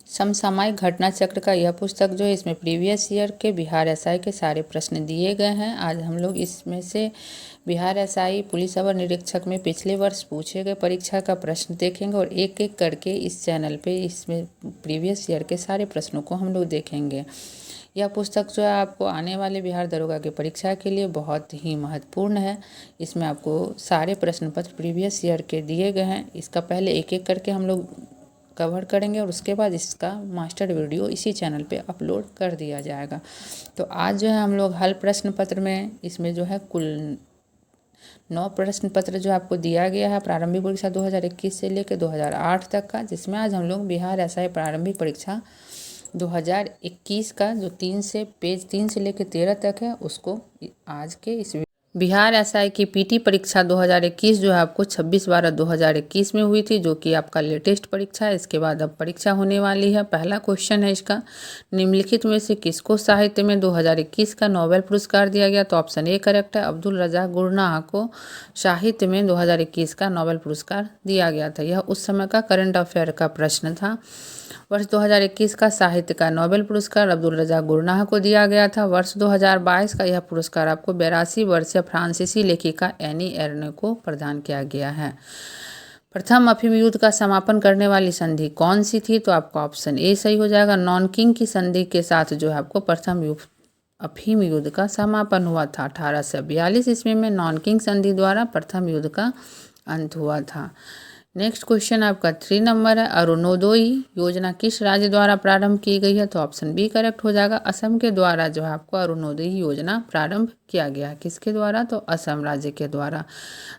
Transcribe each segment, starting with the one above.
समसामयिक घटना चक्र का यह पुस्तक जो है इसमें प्रीवियस ईयर के बिहार एसआई के सारे प्रश्न दिए गए हैं। आज हम लोग इसमें से बिहार एसआई पुलिस अवर निरीक्षक में पिछले वर्ष पूछे गए परीक्षा का प्रश्न देखेंगे और एक एक करके इस चैनल पे इसमें प्रीवियस ईयर के सारे प्रश्नों को हम लोग देखेंगे। यह पुस्तक जो है आपको आने वाले बिहार दरोगा की परीक्षा के लिए बहुत ही महत्वपूर्ण है। इसमें आपको सारे प्रश्न पत्र प्रीवियस ईयर के दिए गए हैं। इसका पहले एक एक करके हम लोग कवर करेंगे और उसके बाद इसका मास्टर वीडियो इसी चैनल पे अपलोड कर दिया जाएगा। तो आज जो है हम लोग हल प्रश्न पत्र में इसमें जो है कुल 9 प्रश्न पत्र जो आपको दिया गया है प्रारंभिक परीक्षा 2021 से लेकर 2008 तक का, जिसमें आज हम लोग बिहार एसआई प्रारंभिक परीक्षा 2021 का जो पेज 3 से लेकर 13 तक है उसको आज के इस बिहार एसआई की पीटी परीक्षा 2021 जो है आपको 26/12/2021 में हुई थी, जो कि आपका लेटेस्ट परीक्षा है। इसके बाद अब परीक्षा होने वाली है। पहला क्वेश्चन है इसका, निम्नलिखित में से किसको साहित्य में 2021 का नोबेल पुरस्कार दिया गया? तो ऑप्शन ए करेक्ट है, अब्दुल रज़ाक गुरनाह को साहित्य में 2021 का नोबेल पुरस्कार दिया गया था। यह उस समय का करंट अफेयर का प्रश्न था। वर्ष 2021 का साहित्य का नोबेल पुरस्कार अब्दुल रज़ाक गुरनाह को दिया गया था। वर्ष 2022 का यह पुरस्कार आपको 82 वर्षीय फ्रांसीसी लेखिका एनी एर्ने को प्रदान किया गया है। प्रथम अफीम युद्ध का समापन करने वाली संधि कौन सी थी? तो आपका ऑप्शन ए सही हो जाएगा। नॉनकिंग की संधि के साथ जो है आपको प्रथम अफीम युद्ध का समापन हुआ था। 1842 ईस्वी में नॉनकिंग संधि द्वारा प्रथम युद्ध का अंत हुआ था। नेक्स्ट क्वेश्चन आपका 3 नंबर है, अरुणोदय योजना किस राज्य द्वारा प्रारंभ की गई है? तो ऑप्शन बी करेक्ट हो जाएगा। असम के द्वारा जो है आपको अरुणोदय योजना प्रारंभ किया गया। किसके द्वारा? तो असम राज्य के द्वारा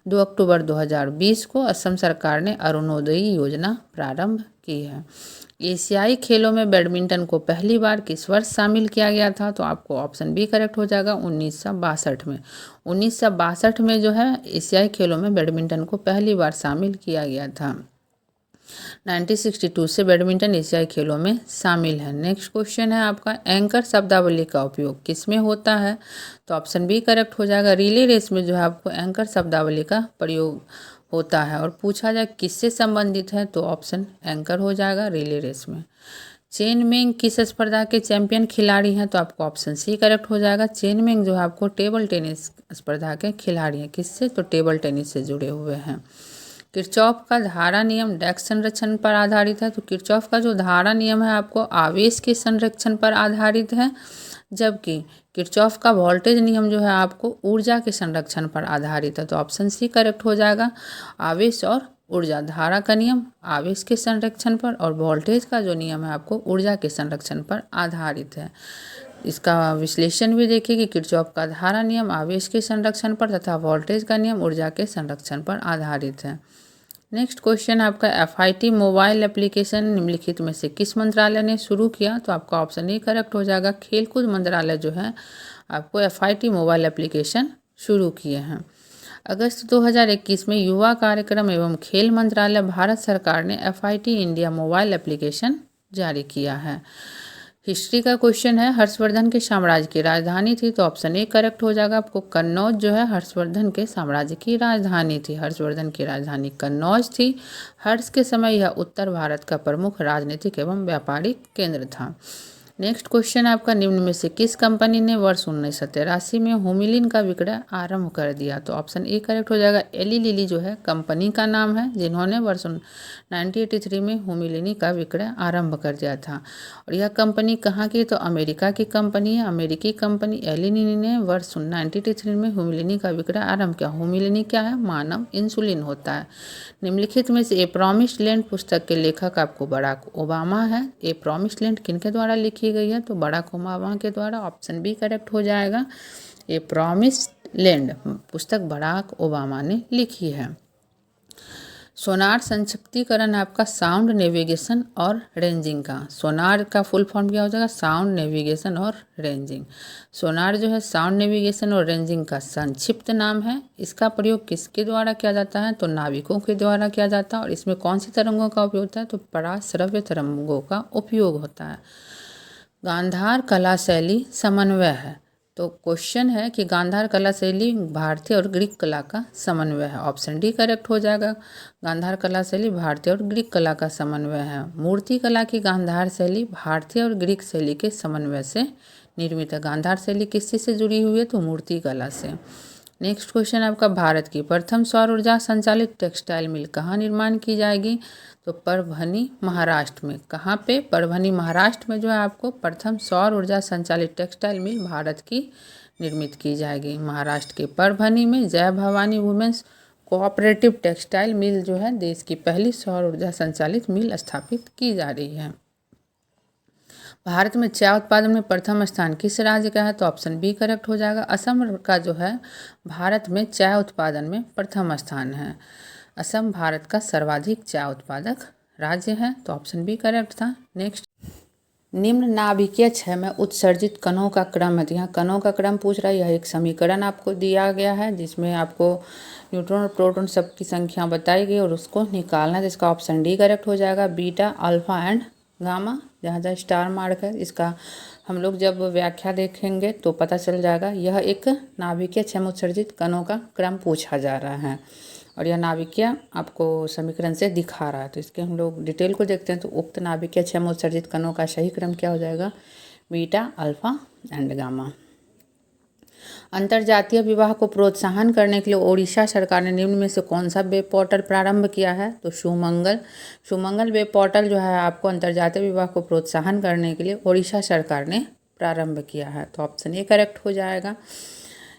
2 अक्टूबर 2020 को असम सरकार ने अरुणोदय योजना प्रारंभ की है। एशियाई खेलों में बैडमिंटन को पहली बार किस वर्ष शामिल किया गया था? तो आपको ऑप्शन बी करेक्ट हो जाएगा 1962 में। 1962 में जो है एशियाई खेलों में बैडमिंटन को पहली बार शामिल किया गया था। 1962 से बैडमिंटन एशियाई खेलों में शामिल है। नेक्स्ट क्वेश्चन है आपका, एंकर शब्दावली का उपयोग किसमें होता है? तो ऑप्शन बी करेक्ट हो जाएगा। रिले रेस में जो है आपको एंकर शब्दावली का प्रयोग होता है। और पूछा जाए किससे संबंधित है तो ऑप्शन एंकर हो जाएगा रिले रेस में। चेन मेंग किस स्पर्धा के चैंपियन खिलाड़ी हैं? तो आपको ऑप्शन सी करेक्ट हो जाएगा। चेन मेंग जो है आपको टेबल टेनिस स्पर्धा के खिलाड़ी हैं। किससे? तो टेबल टेनिस से जुड़े हुए हैं। किरचॉफ का धारा नियम डेस्क संरक्षण पर आधारित है। तो किरचॉफ का जो धारा नियम है आपको आवेश के संरक्षण पर आधारित है, जबकि किरचॉफ का वोल्टेज नियम जो है आपको ऊर्जा के संरक्षण पर आधारित है। तो ऑप्शन सी करेक्ट हो जाएगा। आवेश और ऊर्जा, धारा का नियम आवेश के संरक्षण पर और वोल्टेज का जो नियम है आपको ऊर्जा के संरक्षण पर आधारित है। इसका विश्लेषण भी देखिए कि किरचॉफ का धारा नियम आवेश के संरक्षण पर तथा वोल्टेज का नियम ऊर्जा के संरक्षण पर आधारित है। नेक्स्ट क्वेश्चन आपका, एफआईटी मोबाइल एप्लीकेशन निम्नलिखित में से किस मंत्रालय ने शुरू किया? तो आपका ऑप्शन ए करेक्ट हो जाएगा। खेलकूद मंत्रालय जो है आपको एफआईटी मोबाइल एप्लीकेशन शुरू किए हैं। अगस्त 2021 में युवा कार्यक्रम एवं खेल मंत्रालय भारत सरकार ने एफआईटी इंडिया मोबाइल एप्लीकेशन जारी किया है। हिस्ट्री का क्वेश्चन है, हर्षवर्धन के साम्राज्य की राजधानी थी? तो ऑप्शन ए करेक्ट हो जाएगा। आपको कन्नौज जो है हर्षवर्धन के साम्राज्य की राजधानी थी। हर्षवर्धन की राजधानी कन्नौज थी। हर्ष के समय यह उत्तर भारत का प्रमुख राजनीतिक एवं व्यापारिक केंद्र था। नेक्स्ट क्वेश्चन आपका, निम्न में से किस कंपनी ने वर्ष 1983 में होमिलिन का विक्रय आरंभ कर दिया? तो ऑप्शन ए करेक्ट हो जाएगा। एली लिली जो है कंपनी का नाम है, जिन्होंने वर्ष 1983 में होमिलिनी का विक्रय आरंभ कर दिया था। और यह कंपनी कहाँ की? तो अमेरिका की कंपनी है। अमेरिकी कंपनी एली लिली ने वर्ष 1983 में होमिलिनी का विक्रय आरंभ किया। होमिलिनी क्या है? मानव इंसुलिन होता है। निम्नलिखित में से ए प्रॉमिस्ड लैंड पुस्तक के लेखक आपको बराक ओबामा है। ए प्रॉमिस्ड लैंड किनके द्वारा लिखी गई है? तो बराक ओबामा के द्वारा। ऑप्शन बी करेक्ट हो जाएगा। ए प्रॉमिस्ड लैंड पुस्तक बराक ओबामा ने लिखी है। सोनार संक्षिप्तीकरण आपका साउंड नेविगेशन और रेंजिंग का। सोनार का फुल फॉर्म क्या हो जाएगा? साउंड नेविगेशन और रेंजिंग। सोनार जो है साउंड नेविगेशन और रेंजिंग का संक्षिप्त नाम है। इसका प्रयोग किसके द्वारा किया जाता है? तो नाविकों के द्वारा किया जाता है। और इसमें कौन सी तरंगों का उपयोग होता है? तो पराश्रव्य तरंगों का उपयोग होता है। गांधार कला शैली समन्वय है। तो क्वेश्चन है कि गांधार कला शैली भारतीय और ग्रीक कला का समन्वय है। ऑप्शन डी करेक्ट हो जाएगा। गांधार कला शैली भारतीय और ग्रीक कला का समन्वय है। मूर्ति कला की गांधार शैली भारतीय और ग्रीक शैली के समन्वय से निर्मित है। गांधार शैली किस चीज़ से जुड़ी हुई है? तो मूर्ति कला से। नेक्स्ट क्वेश्चन आपका, भारत की प्रथम सौर ऊर्जा संचालित टेक्सटाइल मिल कहाँ निर्माण की जाएगी? तो परभनी महाराष्ट्र में। कहाँ पे? परभनी महाराष्ट्र में जो है आपको प्रथम सौर ऊर्जा संचालित टेक्सटाइल मिल भारत की निर्मित की जाएगी। महाराष्ट्र के परभनी में Jai Bhavani women's cooperative textile mill जो है देश की पहली सौर ऊर्जा संचालित मिल स्थापित की जा रही है। भारत में चाय उत्पादन में प्रथम स्थान किस राज्य का है? तो ऑप्शन बी करेक्ट हो जाएगा। असम का जो है भारत में चाय उत्पादन में प्रथम स्थान है। असम भारत का सर्वाधिक चाय उत्पादक राज्य है, तो ऑप्शन बी करेक्ट था। नेक्स्ट, निम्न नाभिकीय क्षय में उत्सर्जित कणों का क्रम है। यहाँ कणों का क्रम पूछ रहा है। यह एक समीकरण आपको दिया गया है जिसमें आपको न्यूट्रॉन और प्रोटॉन सबकी संख्या बताई गई और उसको निकालना है। जिसका ऑप्शन डी करेक्ट हो जाएगा। बीटा, अल्फा एंड गामा, जहाँ जहाँ स्टार मार्क है इसका हम लोग जब व्याख्या देखेंगे तो पता चल जाएगा। यह एक नाभिकीय क्षय में उत्सर्जित कणों का क्रम पूछा जा रहा है और यह नाभिकीय आपको समीकरण से दिखा रहा है। तो इसके हम लोग डिटेल को देखते हैं। तो उक्त नाभिकीय क्षय में उत्सर्जित कणों का सही क्रम क्या हो जाएगा? Beta, alpha and gamma. अंतर्जातीय विवाह को प्रोत्साहन करने के लिए ओडिशा सरकार ने निम्न में से कौन सा वेब पोर्टल प्रारंभ किया है? तो सुमंगल वेब पोर्टल जो है आपको अंतर्जातीय विवाह को प्रोत्साहन करने के लिए ओडिशा सरकार ने प्रारंभ किया है, तो ऑप्शन ए करेक्ट हो जाएगा।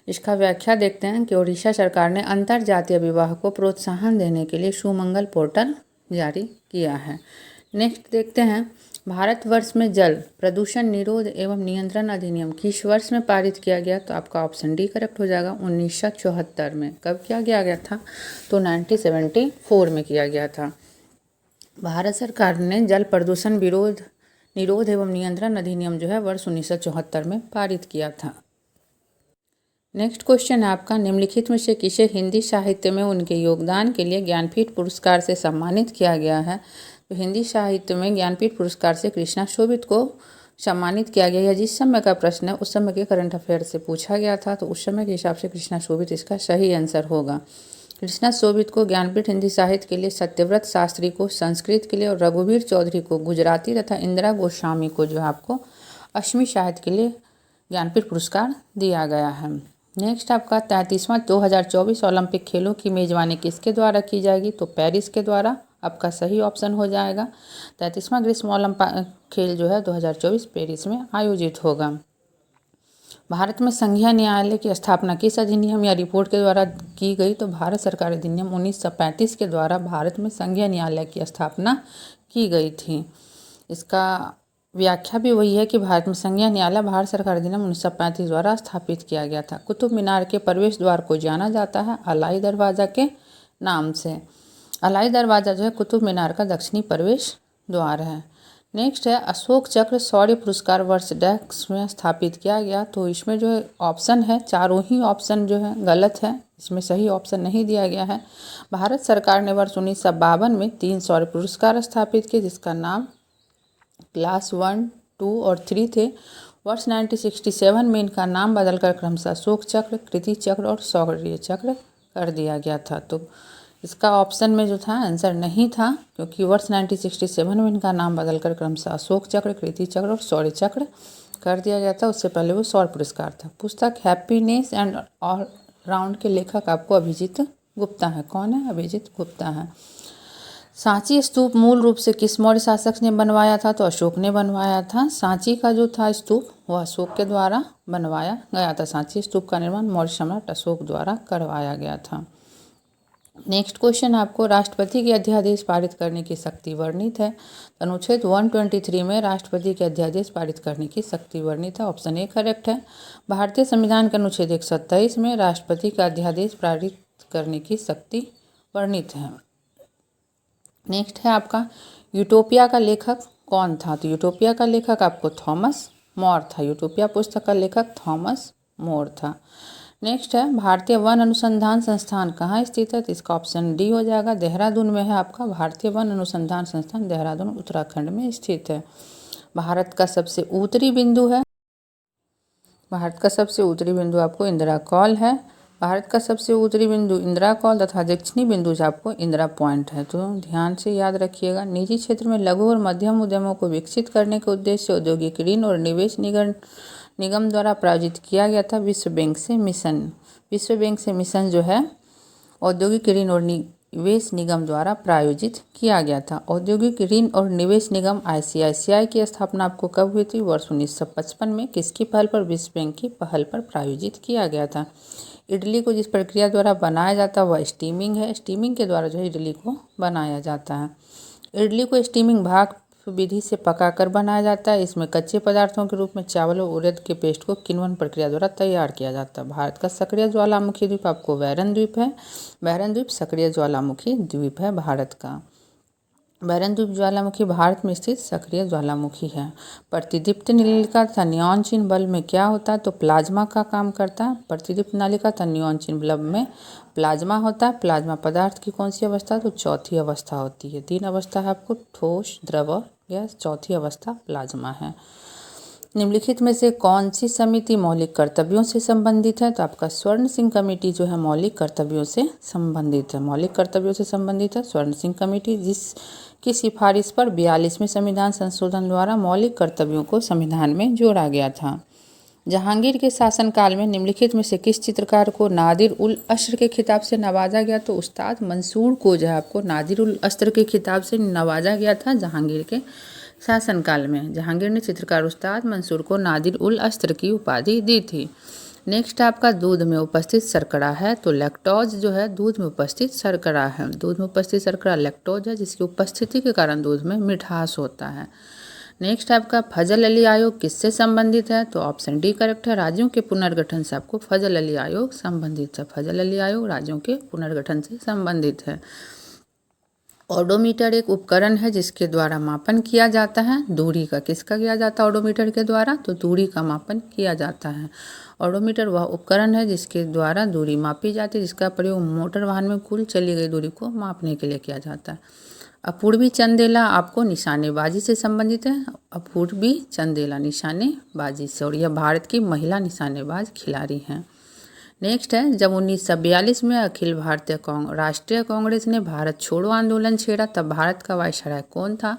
इसका व्याख्या देखते हैं कि ओडिशा सरकार ने अंतर्जातीय विवाह को प्रोत्साहन देने के लिए सुमंगल पोर्टल जारी किया है। नेक्स्ट देखते हैं, भारतवर्ष में जल प्रदूषण निरोध एवं नियंत्रण अधिनियम किस वर्ष में पारित किया गया? तो आपका ऑप्शन डी करेक्ट हो जाएगा। 1974 में। कब किया गया था? तो 1974 में किया गया था। भारत सरकार ने जल प्रदूषण निरोध एवं नियंत्रण अधिनियम जो है वर्ष 1974 में पारित किया था। नेक्स्ट क्वेश्चन है आपका, निम्नलिखित में से किसे हिंदी साहित्य में उनके योगदान के लिए ज्ञानपीठ पुरस्कार से सम्मानित किया गया है? तो हिंदी साहित्य में ज्ञानपीठ पुरस्कार से कृष्णा शोभित को सम्मानित किया गया है। जिस समय का प्रश्न है उस समय के करंट अफेयर से पूछा गया था, तो उस समय के हिसाब से कृष्णा शोभित इसका सही आंसर होगा। कृष्णा शोभित को ज्ञानपीठ हिंदी साहित्य के लिए, सत्यव्रत शास्त्री को संस्कृत के लिए और रघुवीर चौधरी को गुजराती तथा इंदिरा गोस्वामी को जो है आपको असमी साहित्य के लिए ज्ञानपीठ पुरस्कार दिया गया है। नेक्स्ट आपका 33वां 2024 ओलंपिक खेलों की मेजबानी किसके द्वारा की जाएगी? तो पेरिस के द्वारा आपका सही ऑप्शन हो जाएगा। 33वां ग्रीष्म ओलंपिक खेल जो है 2024 पेरिस में आयोजित होगा। भारत में संघीय न्यायालय की स्थापना किस अधिनियम या रिपोर्ट के द्वारा की गई? तो भारत सरकार अधिनियम 1935 के द्वारा भारत में संघीय न्यायालय की स्थापना की गई थी। इसका व्याख्या भी वही है कि भारत में संघीय न्यायालय भारत सरकार अधिनियम 1935 द्वारा स्थापित किया गया था। कुतुब मीनार के प्रवेश द्वार को जाना जाता है अलाई दरवाज़ा के नाम से। अलाई दरवाज़ा जो है कुतुब मीनार का दक्षिणी प्रवेश द्वार है। नेक्स्ट है, अशोक चक्र शौर्य पुरस्कार वर्ष डैश में स्थापित किया गया? तो इसमें जो है ऑप्शन है, चारों ही ऑप्शन जो है गलत है, इसमें सही ऑप्शन नहीं दिया गया है। भारत सरकार ने वर्ष 1952 में 3 शौर्य पुरस्कार स्थापित किए जिसका नाम क्लास 1, 2 और 3 थे। वर्ष 1967 में इनका नाम बदलकर क्रमशः अशोक चक्र, कृति चक्र और शौर्य चक्र कर दिया गया था। तो इसका ऑप्शन में जो था आंसर नहीं था, क्योंकि वर्ष 1967 में इनका नाम बदलकर क्रमशः अशोक चक्र, कृति चक्र और शौर्य चक्र कर दिया गया था। उससे पहले वो शौर्य पुरस्कार था। पुस्तक हैप्पीनेस एंड ऑल राउंड के लेखक आपको अभिजीत गुप्ता है। कौन है? अभिजीत गुप्ता है। सांची स्तूप मूल रूप से किस मौर्य शासक ने बनवाया था? तो अशोक ने बनवाया था। सांची का जो था स्तूप वह अशोक के द्वारा बनवाया गया था। सांची स्तूप का निर्माण मौर्य सम्राट अशोक द्वारा करवाया गया था। नेक्स्ट क्वेश्चन आपको, राष्ट्रपति के अध्यादेश पारित करने की शक्ति वर्णित है? अनुच्छेद 123 में राष्ट्रपति के अध्यादेश पारित करने की शक्ति वर्णित है। ऑप्शन ए करेक्ट है। भारतीय संविधान के अनुच्छेद 127 में राष्ट्रपति का अध्यादेश पारित करने की शक्ति वर्णित है। नेक्स्ट है आपका, यूटोपिया का लेखक कौन था? तो यूटोपिया का लेखक आपको थॉमस मोर था। यूटोपिया पुस्तक का लेखक थॉमस मोर था। नेक्स्ट है, भारतीय वन अनुसंधान संस्थान कहाँ स्थित है? तो इसका ऑप्शन डी हो जाएगा। देहरादून में है आपका भारतीय वन अनुसंधान संस्थान, देहरादून उत्तराखंड में स्थित है। भारत का सबसे उत्तरी बिंदु है भारत का सबसे उत्तरी बिंदु आपको इंदिरा कॉल है। भारत का सबसे उत्तरी बिंदु इंदिरा कॉल तथा दक्षिणी बिंदु जो आपको इंदिरा पॉइंट है। तो ध्यान से याद रखिएगा। निजी क्षेत्र में लघु और मध्यम उद्यमों को विकसित करने के उद्देश्य से औद्योगिक ऋण और निवेश निगम द्वारा प्रायोजित किया गया था विश्व बैंक से मिशन। विश्व बैंक से मिशन जो है औद्योगिक ऋण और निवेश निगम द्वारा प्रायोजित किया गया था। औद्योगिक ऋण और निवेश निगम ICICI की स्थापना आपको कब हुई थी? वर्ष 1955 में। किसकी पहल पर? विश्व बैंक की पहल पर प्रायोजित किया गया था। इडली को जिस प्रक्रिया द्वारा बनाया जाता है वह स्टीमिंग है। स्टीमिंग के द्वारा जो है इडली को बनाया जाता है। इडली को स्टीमिंग भाप विधि से पकाकर बनाया जाता है। इसमें कच्चे पदार्थों के रूप में चावल और उड़द के पेस्ट को किण्वन प्रक्रिया द्वारा तैयार किया जाता है। भारत का सक्रिय ज्वालामुखी द्वीप आपको बैरन द्वीप है। बैरन द्वीप सक्रिय ज्वालामुखी द्वीप है भारत का। बैरन द्वीप ज्वालामुखी भारत में स्थित सक्रिय ज्वालामुखी है। प्रतिदीप्त नलिका तथा नियॉन चिन्ह बल्ब में क्या होता है? तो प्लाज्मा का काम करता है। प्रतिदीप्त नलिका तथा नियॉन चिन्ह बल्ब में प्लाज्मा होता है। प्लाज्मा पदार्थ की कौन सी अवस्था? तो चौथी अवस्था होती है। 3 अवस्था है आपको, ठोस, द्रव, गैस। चौथी अवस्था प्लाज्मा है। निम्नलिखित में से कौन सी समिति मौलिक कर्तव्यों से संबंधित है? तो आपका स्वर्ण सिंह कमेटी जो है मौलिक कर्तव्यों से संबंधित है। मौलिक कर्तव्यों से संबंधित है स्वर्ण सिंह कमेटी, जिसकी सिफारिश पर 42वें संविधान संशोधन द्वारा मौलिक कर्तव्यों को संविधान में जोड़ा गया था। जहांगीर के शासनकाल में निम्नलिखित में से किस चित्रकार को नादिर उल अस्र के खिताब से नवाजा गया? तो उस्ताद मंसूर को जो है आपको नादिर उल अस्र के खिताब से नवाजा गया था जहांगीर के शासनकाल में। जहांगीर ने चित्रकार उस्ताद मंसूर को नादिर उल अस्र की उपाधि दी थी। नेक्स्ट आपका दूध में उपस्थित शर्करा है। तो लैक्टोज जो है दूध में उपस्थित शर्करा है। दूध में उपस्थित शर्करा लैक्टोज है, जिसकी उपस्थिति के कारण दूध में मिठास होता है। नेक्स्ट आपका फजल अली आयोग किससे संबंधित है? तो ऑप्शन डी करेक्ट है। राज्यों के पुनर्गठन से आपको फजल अली आयोग संबंधित है। फजल अली आयोग राज्यों के पुनर्गठन से संबंधित है। ऑडोमीटर एक उपकरण है जिसके द्वारा मापन किया जाता है दूरी का। किसका किया जाता है ऑडोमीटर के द्वारा? तो दूरी का मापन किया जाता है। ऑडोमीटर वह उपकरण है जिसके द्वारा दूरी मापी जाती है, जिसका प्रयोग मोटर वाहन में कुल चली गई दूरी को मापने के लिए किया जाता है। अपूर्वी चंदेला आपको निशानेबाजी से संबंधित है। अपूर्वी चंदेला निशानेबाजी से, और यह भारत की महिला निशानेबाज खिलाड़ी हैं। नेक्स्ट है, जब 1942 में अखिल भारतीय राष्ट्रीय कांग्रेस ने भारत छोड़ो आंदोलन छेड़ा तब भारत का वायसराय कौन था?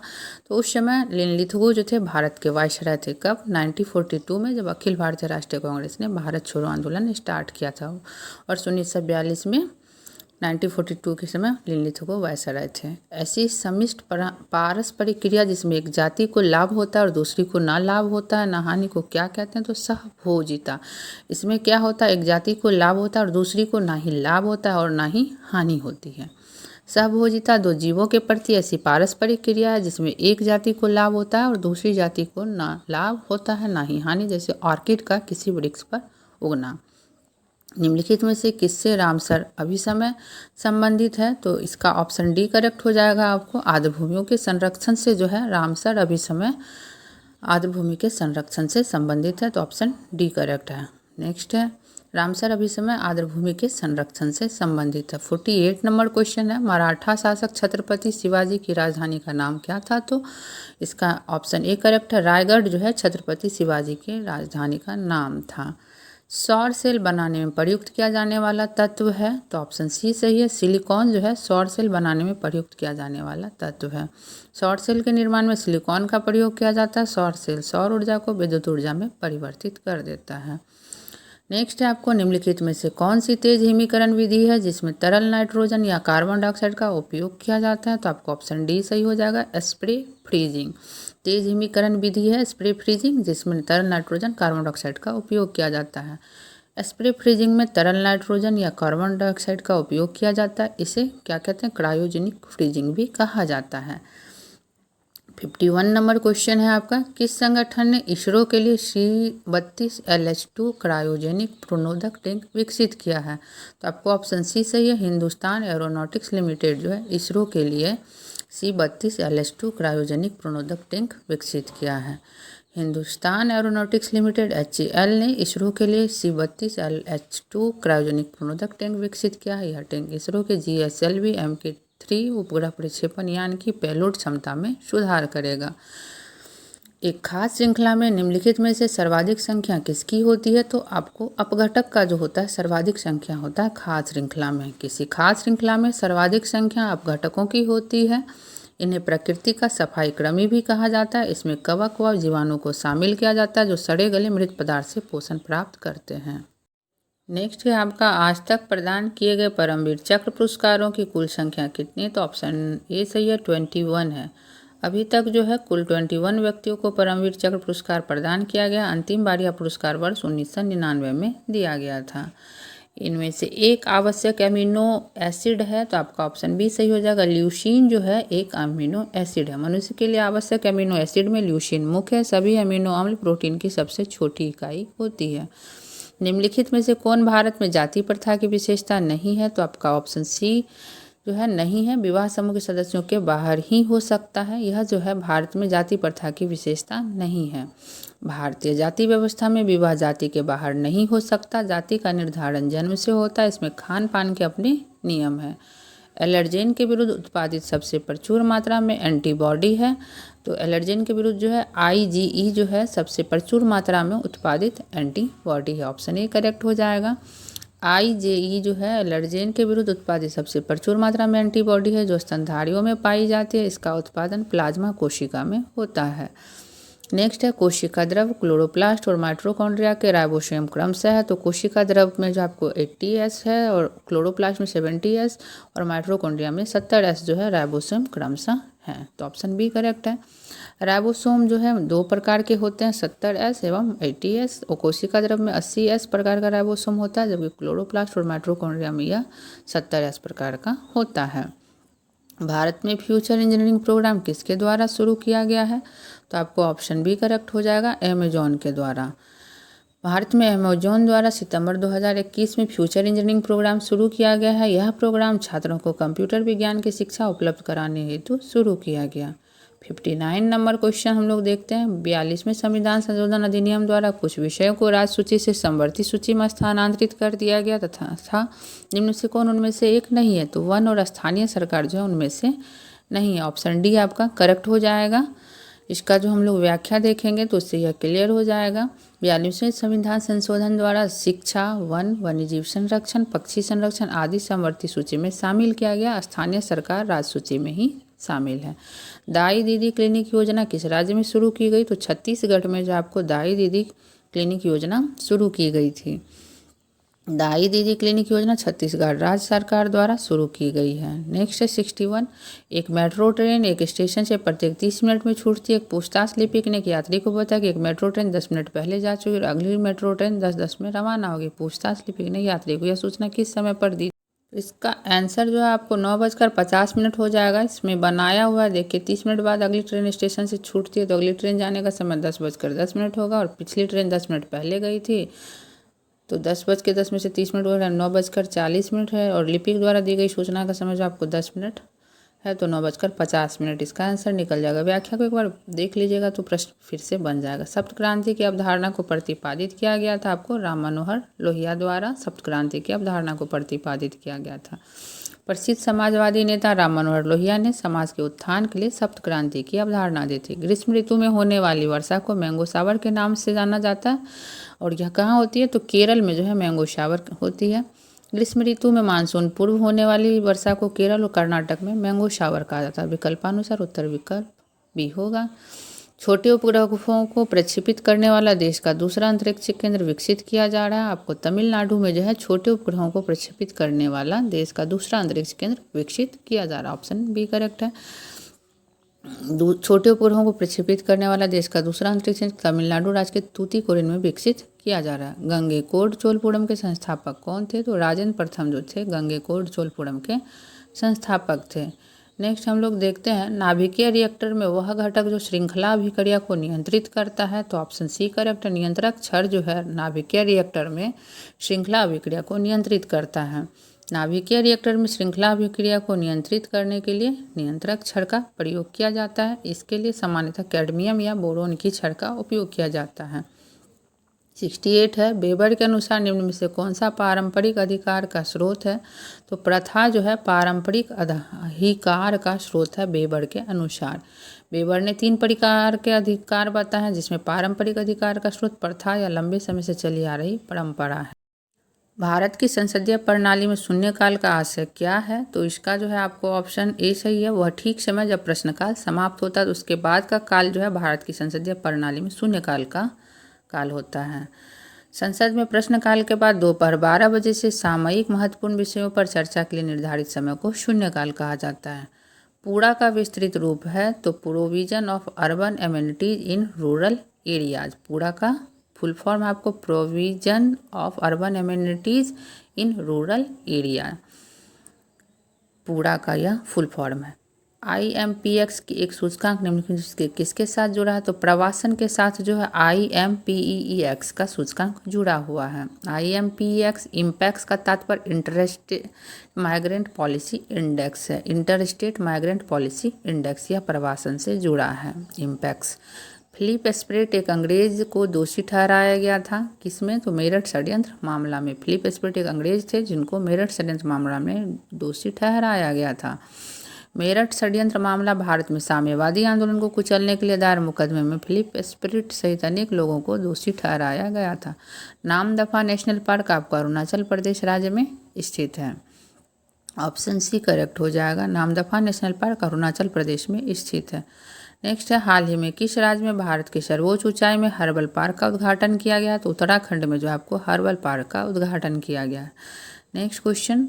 तो उस समय लिनलिथगो जो थे भारत के वायसराय थे। कब? 1942 में, जब अखिल भारतीय राष्ट्रीय कांग्रेस ने भारत छोड़ो आंदोलन स्टार्ट किया था। और 1942 में 1942 के समय लिनलिथगो वायसराय थे। ऐसी सम्मिश्र पारस्परिक क्रिया जिसमें एक जाति को लाभ होता है और दूसरी को ना लाभ होता है, ना हानि को क्या कहते हैं? तो सहभोजिता। इसमें क्या होता है? एक जाति को लाभ होता है और दूसरी को ना ही लाभ होता है और ना ही हानि होती है। सहभोजिता दो जीवों के प्रति ऐसी पारस्परिक क्रिया है जिसमें एक जाति को लाभ होता है और दूसरी जाति को ना लाभ होता है ना ही हानि, जैसे ऑर्किड का किसी वृक्ष पर उगना। निम्नलिखित में से किससे रामसर अभिसमय संबंधित है? तो इसका ऑप्शन डी करेक्ट हो जाएगा आपको। आर्द्रभूमियों के संरक्षण से जो है रामसर अभिसमय आर्द्रभूमि के संरक्षण से संबंधित है, तो ऑप्शन डी करेक्ट है। नेक्स्ट है, रामसर अभिसमय आर्द्रभूमि के संरक्षण से संबंधित है। 48 नंबर क्वेश्चन है, मराठा शासक छत्रपति शिवाजी की राजधानी का नाम क्या था? तो इसका ऑप्शन ए करेक्ट है। रायगढ़ जो है छत्रपति शिवाजी की राजधानी का नाम था। सौर सेल बनाने में प्रयुक्त किया जाने वाला तत्व है, तो ऑप्शन सी सही है। सिलिकॉन जो है सौर सेल बनाने में प्रयुक्त किया जाने वाला तत्व है। सौर सेल के निर्माण में सिलिकॉन का प्रयोग किया जाता है। सौर सेल सौर ऊर्जा को विद्युत ऊर्जा में परिवर्तित कर देता है। नेक्स्ट है आपको, निम्नलिखित में से कौन सी तेज हिमीकरण विधि है जिसमें तरल नाइट्रोजन या कार्बन डाइऑक्साइड का उपयोग किया जाता है? तो आपको ऑप्शन डी सही हो जाएगा। स्प्रे फ्रीजिंग तेज हिमीकरण विधि है स्प्रे फ्रीजिंग, जिसमें तरल नाइट्रोजन कार्बन डाइऑक्साइड का उपयोग किया जाता है। स्प्रे फ्रीजिंग में तरल नाइट्रोजन या कार्बन डाइऑक्साइड का उपयोग किया जाता है। इसे क्या कहते हैं? क्रायोजेनिक फ्रीजिंग भी कहा जाता है। 51 नंबर क्वेश्चन है आपका, किस संगठन ने इसरो के लिए C-32 LH2 क्रायोजेनिक प्रणोदक टैंक विकसित किया है? तो आपको ऑप्शन सी सही है। हिंदुस्तान एरोनॉटिक्स लिमिटेड जो है इसरो के लिए C-32 LH2 क्रायोजेनिक प्रणोदक टैंक विकसित किया है। हिंदुस्तान एरोनॉटिक्स लिमिटेड HAL ने इसरो के लिए C-32 LH2 क्रायोजेनिक प्रणोदक टैंक विकसित किया है। यह टैंक इसरो के GSLV MK3 उपग्रह प्रक्षेपण यान की पेलोड क्षमता में सुधार करेगा। एक खास श्रृंखला में निम्नलिखित में से सर्वाधिक संख्या किसकी होती है? तो आपको अपघटक का जो होता है सर्वाधिक संख्या होता है खास श्रृंखला में। किसी खास श्रृंखला में सर्वाधिक संख्या अपघटकों की होती है। इन्हें प्रकृति का सफाई क्रमी भी कहा जाता है। इसमें कवक व जीवाणु को शामिल किया जाता है जो सड़े गले मृत पदार्थ से पोषण प्राप्त करते हैं। नेक्स्ट है आपका आज तक प्रदान किए गए परमवीर चक्र पुरस्कारों की कुल संख्या कितनी? तो ऑप्शन ए सही है, 21 है। अभी तक जो है कुल 21 व्यक्तियों को परमवीर चक्र पुरस्कार प्रदान किया गया। अंतिम बार यह पुरस्कार वर्ष 1999 में दिया गया था। इनमें से एक आवश्यक एमिनो एसिड है, तो आपका ऑप्शन बी सही हो जाएगा। ल्यूसीन जो है एक अमीनो एसिड है। मनुष्य के लिए आवश्यक एमिनो एसिड में ल्यूसीन मुख्य है। सभी अमीनो अम्ल प्रोटीन की सबसे छोटी इकाई होती है। निम्नलिखित में से कौन भारत में जाति प्रथा की विशेषता नहीं है? तो आपका ऑप्शन सी जो है नहीं है। विवाह समूह के सदस्यों के बाहर ही हो सकता है। यह जो है भारत में जाति प्रथा की विशेषता नहीं है। भारतीय जाति व्यवस्था में विवाह जाति के बाहर नहीं हो सकता। जाति का निर्धारण जन्म से होता है। इसमें खान पान के अपने नियम है। एलर्जेन के विरुद्ध उत्पादित सबसे प्रचुर मात्रा में एंटीबॉडी है। तो एलर्जेन के विरुद्ध जो है IgE जो है सबसे प्रचुर मात्रा में उत्पादित एंटीबॉडी है। ऑप्शन ए करेक्ट हो जाएगा। IgE जो है एलर्जेन के विरुद्ध उत्पादित सबसे प्रचुर मात्रा में एंटीबॉडी है जो स्तनधारियों में पाई जाती है। इसका उत्पादन प्लाज्मा कोशिका में होता है। नेक्स्ट है कोशिका द्रव क्लोरोप्लास्ट और माइटोकॉन्ड्रिया के राइबोसोम क्रमशः है। तो कोशिका द्रव में जो आपको 80S है और क्लोरोप्लास्ट में 70S और माइटोकॉन्ड्रिया में 70S जो है राइबोसोम क्रमशः है। तो ऑप्शन बी करेक्ट है। राइबोसोम जो है दो प्रकार के होते हैं, 70S एवं 80S। और कोशिका द्रव में 80S प्रकार का राइबोसोम होता है, जबकि क्लोरोप्लास्ट और माइटोकॉन्ड्रिया में यह 70S प्रकार का होता है। भारत में फ्यूचर इंजीनियरिंग प्रोग्राम किसके द्वारा शुरू किया गया है? तो आपको ऑप्शन बी करेक्ट हो जाएगा, अमेजॉन के द्वारा। भारत में अमेजॉन द्वारा सितंबर 2021 में फ्यूचर इंजीनियरिंग प्रोग्राम शुरू किया गया है। यह प्रोग्राम छात्रों को कंप्यूटर विज्ञान की शिक्षा उपलब्ध कराने हेतु शुरू किया गया। 59 नंबर क्वेश्चन हम लोग देखते हैं। 42वें संविधान संशोधन अधिनियम द्वारा कुछ विषयों को राज्य सूची से समवर्ती सूची में स्थानांतरित कर दिया गया तथा निम्न से कौन उनमें से एक नहीं है? तो वन और स्थानीय सरकार जो है उनमें से नहीं है। ऑप्शन डी आपका करेक्ट हो जाएगा। इसका जो हम लोग व्याख्या देखेंगे तो उससे यह क्लियर हो जाएगा। 42वें संविधान संशोधन द्वारा शिक्षा, वन, वन्यजीव संरक्षण, पक्षी संरक्षण आदि समवर्ती सूची में शामिल किया गया। स्थानीय सरकार राज्य सूची में ही शामिल है। दाई दीदी क्लिनिक योजना किस राज्य में शुरू की गई? तो छत्तीसगढ़ में जो आपको दाई दीदी क्लिनिक योजना शुरू की गई थी। दाई दीदी क्लिनिक योजना छत्तीसगढ़ राज्य सरकार द्वारा शुरू की गई है। नेक्स्ट है 61। एक मेट्रो ट्रेन एक स्टेशन से प्रत्येक 30 मिनट में छूटती है। एक पूछताछ लिपिक ने एक यात्री को बताया कि एक मेट्रो ट्रेन 10 मिनट पहले जा चुकी और अगली मेट्रो ट्रेन 10:10 में रवाना होगी। पूछताछ लिपिक ने यात्री को यह सूचना किस समय पर दी? इसका आंसर जो है आपको 9:50 हो जाएगा। इसमें बनाया हुआ है, देखिए 30 मिनट बाद अगली ट्रेन स्टेशन से छूटती है तो अगली ट्रेन जाने का समय 10:10 होगा और पिछली ट्रेन 10 मिनट पहले गई थी तो 10:10 में से 30 मिनट हो रहा है 9:40 है। और लिपिक द्वारा दी गई सूचना का समय जो आपको 10 मिनट है तो 9:50। इसका आंसर निकल जाएगा। व्याख्या को एक बार देख लीजिएगा तो प्रश्न फिर से बन जाएगा। सप्त क्रांति की अवधारणा को प्रतिपादित किया गया था आपको राम मनोहर लोहिया द्वारा। सप्त क्रांति की अवधारणा को प्रतिपादित किया गया था। प्रसिद्ध समाजवादी नेता राम मनोहर लोहिया ने समाज के उत्थान के लिए सप्त क्रांति की अवधारणा दी थी। ग्रीष्म ऋतु में होने वाली वर्षा को मैंगो शावर के नाम से जाना जाता है और यह कहाँ होती है? तो केरल में जो है मैंगो शावर होती है। ग्रीष्म ऋतु में मानसून पूर्व होने वाली वर्षा को केरल और कर्नाटक में मैंगो शावर कहा जाता है। विकल्पानुसार उत्तर विकल्प भी होगा। छोटे उपग्रहों को प्रक्षेपित करने वाला देश का दूसरा अंतरिक्ष केंद्र विकसित किया जा रहा है। आपको तमिलनाडु में जो है छोटे उपग्रहों को प्रक्षेपित करने वाला देश का दूसरा अंतरिक्ष केंद्र विकसित किया जा रहा है। ऑप्शन बी करेक्ट है। छोटे उपग्रहों को प्रक्षेपित करने वाला देश का दूसरा अंतरिक्ष केंद्र तमिलनाडु राज्य के तूतीकोरिन में विकसित किया जा रहा है। गंगेकोंड चोलपुरम के संस्थापक कौन थे? तो राजेंद्र प्रथम जो थे गंगेकोंड चोलपुरम के संस्थापक थे। नेक्स्ट हम लोग देखते हैं नाभिकीय रिएक्टर में वह घटक जो श्रृंखला अभिक्रिया को नियंत्रित करता है। तो ऑप्शन सी करेक्ट है। नियंत्रक छड़ जो है नाभिकीय रिएक्टर में श्रृंखला अभिक्रिया को नियंत्रित करता है। नाभिकीय रिएक्टर में श्रृंखला अभिक्रिया को नियंत्रित करने के लिए नियंत्रक छड़ का प्रयोग किया जाता है। इसके लिए सामान्यतः कैडमियम या बोरोन की छड़ का उपयोग किया जाता है। 68 है। वेबर के अनुसार निम्न में से कौन सा पारंपरिक अधिकार का स्रोत है? तो प्रथा जो है पारंपरिक अधिकार का स्रोत है वेबर के अनुसार। वेबर ने 3 प्रकार के अधिकार बताए हैं, जिसमें पारंपरिक अधिकार का स्रोत प्रथा या लंबे समय से चली आ रही परंपरा है। भारत की संसदीय प्रणाली में शून्यकाल का आशय क्या है? तो इसका जो है आपको ऑप्शन ए सही है। वह ठीक समय जब प्रश्नकाल समाप्त होता है तो उसके बाद का काल जो है भारत की संसदीय प्रणाली में शून्यकाल का काल होता है। संसद में प्रश्नकाल के बाद दोपहर 12 बजे से सामयिक महत्वपूर्ण विषयों पर चर्चा के लिए निर्धारित समय को शून्यकाल कहा जाता है। पूरा का विस्तृत रूप है तो provision of urban amenities in rural areas. पूरा का फुल फॉर्म है आपको provision of urban amenities in rural area. पूरा का यह फुल फॉर्म है। IMPX की एक सूचकांक निम्नलिखित किसके साथ जुड़ा है? तो प्रवासन के साथ जो है IMPEX का सूचकांक जुड़ा हुआ है। IMPEX इम्पैक्स का तात्पर्य इंटरस्टेट माइग्रेंट पॉलिसी इंडेक्स है। इंटरस्टेट माइग्रेंट पॉलिसी इंडेक्स यह प्रवासन से जुड़ा है इम्पैक्स। फिलिप स्प्रेट एक अंग्रेज को दोषी ठहराया गया था किसमें? तो मेरठ षड्यंत्र मामला में। फिलिप स्प्रेट एक अंग्रेज थे जिनको मेरठ षड्यंत्र मामला में दोषी ठहराया गया था। मेरठ षड्यंत्र मामला भारत में साम्यवादी आंदोलन को कुचलने के लिए दायर मुकदमे में फिलिप स्प्रेट सहित अनेक लोगों को दोषी ठहराया गया था। नामदफा नेशनल पार्क आपको अरुणाचल प्रदेश राज्य में स्थित है। ऑप्शन सी करेक्ट हो जाएगा। नामदफा नेशनल पार्क अरुणाचल प्रदेश में स्थित है। नेक्स्ट है, हाल ही में किस राज्य में भारत की सर्वोच्च ऊंचाई में हर्बल पार्क का उद्घाटन किया गया? तो उत्तराखंड में जो आपको हर्बल पार्क का उद्घाटन किया गया है। नेक्स्ट क्वेश्चन,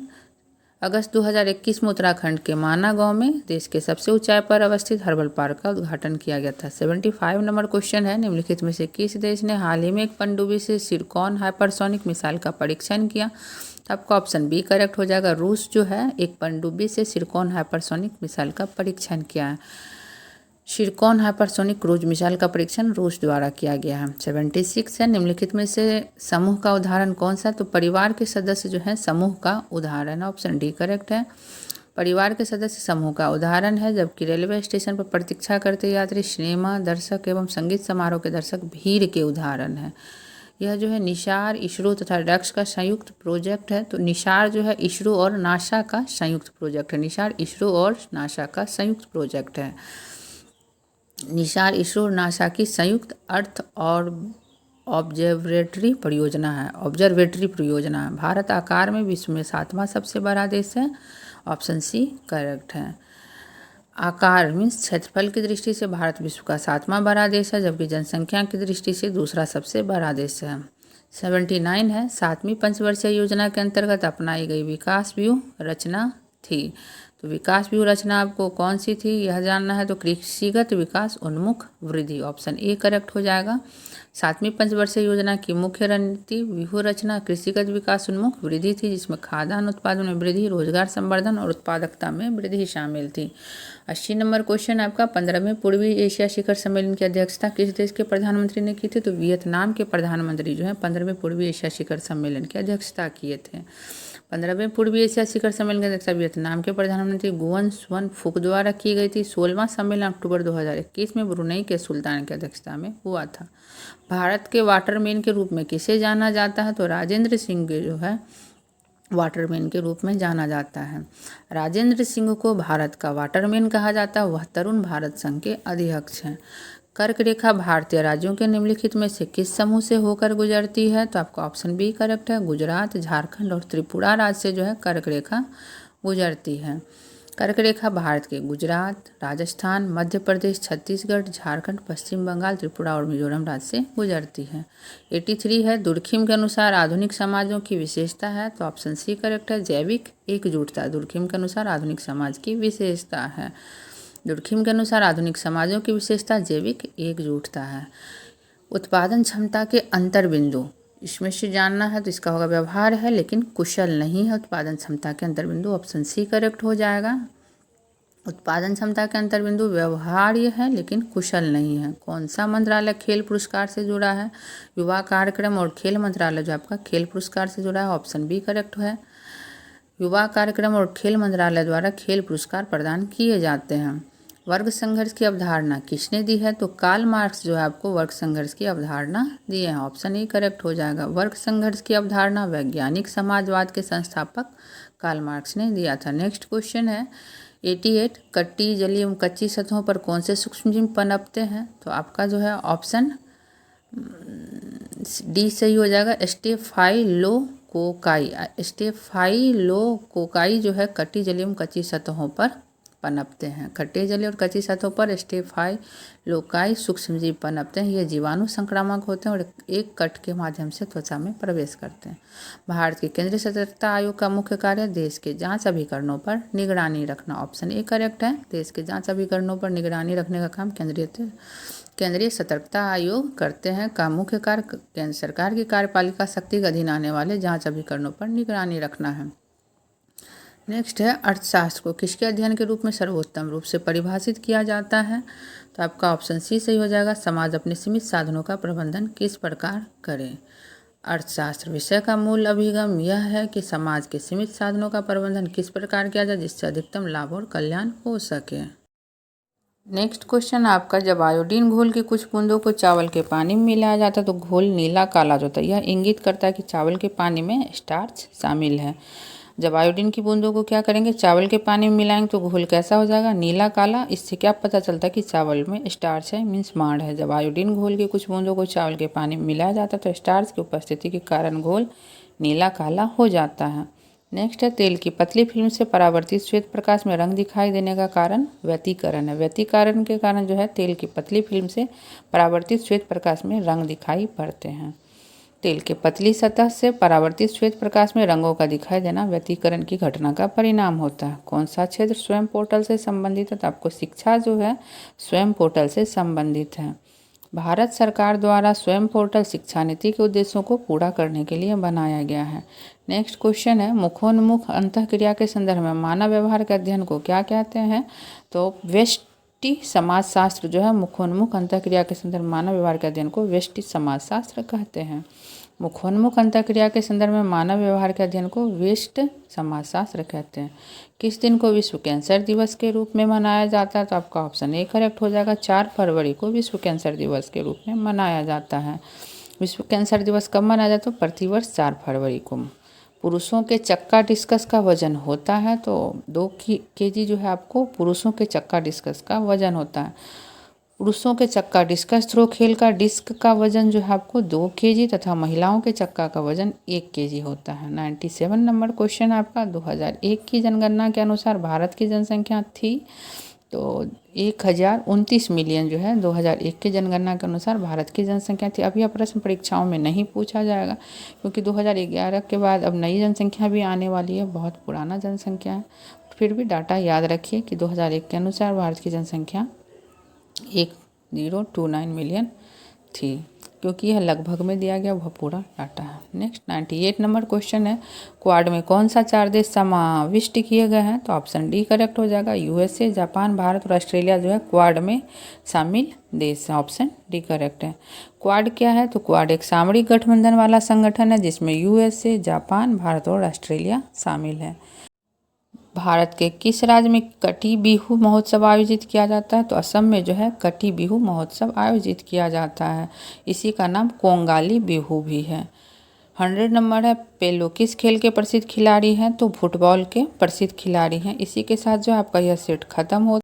अगस्त 2021 में उत्तराखंड के माना गांव में देश के सबसे ऊंचाई पर अवस्थित हर्बल पार्क का उद्घाटन किया गया था। 75 नंबर क्वेश्चन है, निम्नलिखित में से किस देश ने हाल ही में एक पनडुब्बी से सिरकॉन हाइपरसोनिक मिसाइल का परीक्षण किया? तो आपका ऑप्शन बी करेक्ट हो जाएगा। रूस जो है एक पनडुब्बी से सिरकॉन हाइपरसोनिक मिसाइल का परीक्षण किया है। सिरकॉन हाइपरसोनिक क्रूज मिसाइल का परीक्षण रूस द्वारा किया गया है। 76 है, निम्नलिखित में से समूह का उदाहरण कौन सा? तो परिवार के सदस्य जो है समूह का उदाहरण। ऑप्शन डी करेक्ट है। परिवार के सदस्य समूह का उदाहरण है, जबकि रेलवे स्टेशन पर प्रतीक्षा करते यात्री सिनेमा दर्शक एवं संगीत समारोह के दर्शक भीड़ के उदाहरण है। यह जो है निसार, इसरो तथा डक्स का संयुक्त प्रोजेक्ट है। तो निसार जो है इसरो और नासा का संयुक्त प्रोजेक्ट है। निसार इसरो और नासा का संयुक्त प्रोजेक्ट है। निसार इसरो और नासा की संयुक्त अर्थ और ऑब्जर्वेटरी परियोजना है। भारत आकार में विश्व में 7वां सबसे बड़ा देश है। ऑप्शन सी करेक्ट है। आकार मीन्स क्षेत्रफल की दृष्टि से भारत विश्व का 7वां बड़ा देश है, जबकि जनसंख्या की दृष्टि से दूसरा सबसे बड़ा देश है। 79 है, 7वीं पंचवर्षीय योजना के अंतर्गत अपनाई गई विकास व्यूह रचना थी। तो विकास व्यूह रचना आपको कौन सी थी यह जानना है। तो कृषिगत विकास उन्मुख वृद्धि। ऑप्शन ए करेक्ट हो जाएगा। 7वीं पंचवर्षीय योजना की मुख्य रणनीति व्यूह रचना कृषिगत विकास उन्मुख वृद्धि थी, जिसमें खाद्यान्न उत्पादन में वृद्धि, रोजगार संवर्धन और उत्पादकता में वृद्धि शामिल थी। 80 नंबर क्वेश्चन आपका, 15वें पूर्वी एशिया शिखर सम्मेलन की अध्यक्षता किस देश के प्रधानमंत्री ने की थी? तो वियतनाम के प्रधानमंत्री जो है 15वें पूर्वी एशिया शिखर सम्मेलन की अध्यक्षता किए थे। 15वें पूर्वी एशिया शिखर सम्मेलन की अध्यक्षता वियतनाम के प्रधानमंत्री गुएन सुअन फुक द्वारा की गई थी। 16वां सम्मेलन अक्टूबर 2021 में ब्रुनई के सुल्तान की अध्यक्षता में हुआ था। भारत के वाटरमैन के रूप में किसे जाना जाता है? तो राजेंद्र सिंह जो है वाटरमैन के रूप में जाना जाता है। राजेंद्र सिंह को भारत का वाटरमैन कहा जाता है। वह तरुण भारत संघ के अध्यक्ष हैं। कर्क रेखा भारतीय राज्यों के निम्नलिखित में से किस समूह से होकर गुजरती है? तो आपका ऑप्शन बी करेक्ट है। गुजरात, झारखंड और त्रिपुरा राज्य से जो है कर्क रेखा गुजरती है। कर्क रेखा भारत के गुजरात, राजस्थान, मध्य प्रदेश, छत्तीसगढ़, झारखंड, पश्चिम बंगाल, त्रिपुरा और मिजोरम राज्य से गुजरती है। 83 है, दुर्खिम के अनुसार आधुनिक समाजों की विशेषता है। तो ऑप्शन सी करेक्ट है। जैविक एकजुटता दुर्खिम के अनुसार आधुनिक समाज की विशेषता है। दुर्खिम के अनुसार आधुनिक समाजों की विशेषता जैविक एकजुटता है। उत्पादन क्षमता के अंतर बिंदु इसमें से जानना है, तो इसका होगा व्यवहार है लेकिन कुशल नहीं है। उत्पादन क्षमता के अंतर बिंदु ऑप्शन सी करेक्ट हो जाएगा। उत्पादन क्षमता के अंतर बिंदु व्यवहार्य है लेकिन कुशल नहीं है। कौन सा मंत्रालय खेल पुरस्कार से जुड़ा है? युवा कार्यक्रम और खेल मंत्रालय जो आपका खेल पुरस्कार से जुड़ा है। ऑप्शन बी करेक्ट है। युवा कार्यक्रम और खेल मंत्रालय द्वारा खेल पुरस्कार प्रदान किए जाते हैं। वर्ग संघर्ष की अवधारणा किसने दी है? तो कार्ल मार्क्स जो है आपको वर्ग संघर्ष की अवधारणा दिए हैं। ऑप्शन ए करेक्ट हो जाएगा। वर्ग संघर्ष की अवधारणा वैज्ञानिक समाजवाद के संस्थापक कार्ल मार्क्स ने दिया था। नेक्स्ट क्वेश्चन है, 88 कट्टी जलीय एवं कच्ची सतहों पर कौन से सूक्ष्मजीव पनपते हैं? तो आपका जो है ऑप्शन डी सही हो जाएगा, स्टेफाइलोकोकाई। स्टेफाइलोकोकाई जो है कट्टी जलीय एवं कच्ची सतहों पर पनपते हैं। खट्टे जलीय और कच्ची सतहों पर स्टेफाइलोकाई सूक्ष्मजीव पनपते हैं। ये जीवाणु संक्रामक होते हैं और एक कट के माध्यम से त्वचा में प्रवेश करते हैं। भारत के केंद्रीय सतर्कता आयोग का मुख्य कार्य देश के जांच अभिकरणों पर निगरानी रखना। ऑप्शन ए करेक्ट है। देश के जांच अभिकरणों पर निगरानी रखने का काम केंद्रीय सतर्कता आयोग करते हैं। का मुख्य कार्य केंद्र सरकार की कार्यपालिका शक्ति के अधीन आने वाले जांच अभिकरणों पर निगरानी रखना है। नेक्स्ट है अर्थशास्त्र को किसके अध्ययन के रूप में सर्वोत्तम रूप से परिभाषित किया जाता है? तो आपका ऑप्शन सी सही हो जाएगा, समाज अपने सीमित साधनों का प्रबंधन किस प्रकार करे। अर्थशास्त्र विषय का मूल अभिगम यह है कि समाज के सीमित साधनों का प्रबंधन किस प्रकार किया जाए जिससे अधिकतम लाभ और कल्याण हो सके। नेक्स्ट क्वेश्चन आपका, जब आयोडीन घोल के कुछ बूंदों को चावल के पानी में मिलाया जाता है तो घोल नीला काला जो होता है, यह इंगित करता है कि चावल के पानी में स्टार्च शामिल है। जब आयोडीन की बूंदों को क्या करेंगे, चावल के पानी में मिलाएंगे तो घोल कैसा हो जाएगा, नीला काला। इससे क्या पता चलता है कि चावल में स्टार्च है, मीन्स माड़ है। जब आयोडीन घोल के कुछ बूंदों को चावल के पानी में मिलाया जाता है तो स्टार्च की उपस्थिति के कारण घोल नीला काला हो जाता है। नेक्स्ट है, तेल की पतली फिल्म से परावर्तित श्वेत प्रकाश में रंग दिखाई देने का कारण व्यतिकरण है। व्यतिकरण के कारण जो है तेल की पतली फिल्म से परावर्तित श्वेत प्रकाश में रंग दिखाई पड़ते हैं। तेल के पतली सतह से परावर्तित श्वेत प्रकाश में रंगों का दिखाई देना व्यतिकरण की घटना का परिणाम होता है। कौन सा क्षेत्र स्वयं पोर्टल से संबंधित है? तो आपको शिक्षा जो है स्वयं पोर्टल से संबंधित है। भारत सरकार द्वारा स्वयं पोर्टल शिक्षा नीति के उद्देश्यों को पूरा करने के लिए बनाया गया है। नेक्स्ट क्वेश्चन है, मुखोन्मुख अंतःक्रिया के संदर्भ में मानव व्यवहार के अध्ययन को क्या कहते हैं? तो व्यष्टि समाजशास्त्र जो है मुखोन्मुख अंतःक्रिया के संदर्भ में मानव व्यवहार के अध्ययन को व्यष्टि समाजशास्त्र कहते हैं। मुखोन्मुख अंतःक्रिया के संदर्भ में मानव व्यवहार के अध्ययन को व्यष्टि समाजशास्त्र कहते हैं। किस दिन को विश्व कैंसर दिवस के रूप में मनाया जाता है? तो आपका ऑप्शन ए करेक्ट हो जाएगा, 4 फरवरी को विश्व कैंसर दिवस के रूप में मनाया जाता है। विश्व कैंसर दिवस कब मनाया जाता है? तो प्रतिवर्ष 4 फरवरी को। पुरुषों के चक्का डिस्कस का वजन होता है, तो 2 kg जो है आपको पुरुषों के चक्का डिस्कस का वजन होता है। पुरुषों के चक्का डिस्कस थ्रो खेल का डिस्क का वजन जो है आपको 2 kg तथा महिलाओं के चक्का का वजन 1 kg होता है। 97 नंबर क्वेश्चन आपका, 2001 की जनगणना के अनुसार भारत की जनसंख्या थी तो 1029 मिलियन जो है 2001 की जनगणना के अनुसार भारत की जनसंख्या थी। अब यह प्रश्न परीक्षाओं में नहीं पूछा जाएगा क्योंकि 2011 के बाद अब नई जनसंख्या भी आने वाली है, बहुत पुराना जनसंख्या है। फिर भी डाटा याद रखिए कि 2001 के अनुसार भारत की जनसंख्या 1029 मिलियन थी, क्योंकि यह लगभग में दिया गया वह पूरा डाटा है। नेक्स्ट 98 नंबर क्वेश्चन है, क्वाड में कौन सा 4 देश समाविष्ट किए गए हैं? तो ऑप्शन डी करेक्ट हो जाएगा, यूएसए, जापान, भारत और ऑस्ट्रेलिया जो है क्वाड में शामिल देश है। ऑप्शन डी करेक्ट है। क्वाड क्या है? तो क्वाड एक सामरिक गठबंधन वाला संगठन है जिसमें यूएसए, जापान, भारत और ऑस्ट्रेलिया शामिल है। भारत के किस राज्य में कटी बिहू महोत्सव आयोजित किया जाता है? तो असम में जो है कटी बिहू महोत्सव आयोजित किया जाता है। इसी का नाम कोंगाली बिहू भी है। 100 नंबर है, पेलो किस खेल के प्रसिद्ध खिलाड़ी हैं? तो फुटबॉल के प्रसिद्ध खिलाड़ी हैं। इसी के साथ जो आपका यह सेट खत्म हो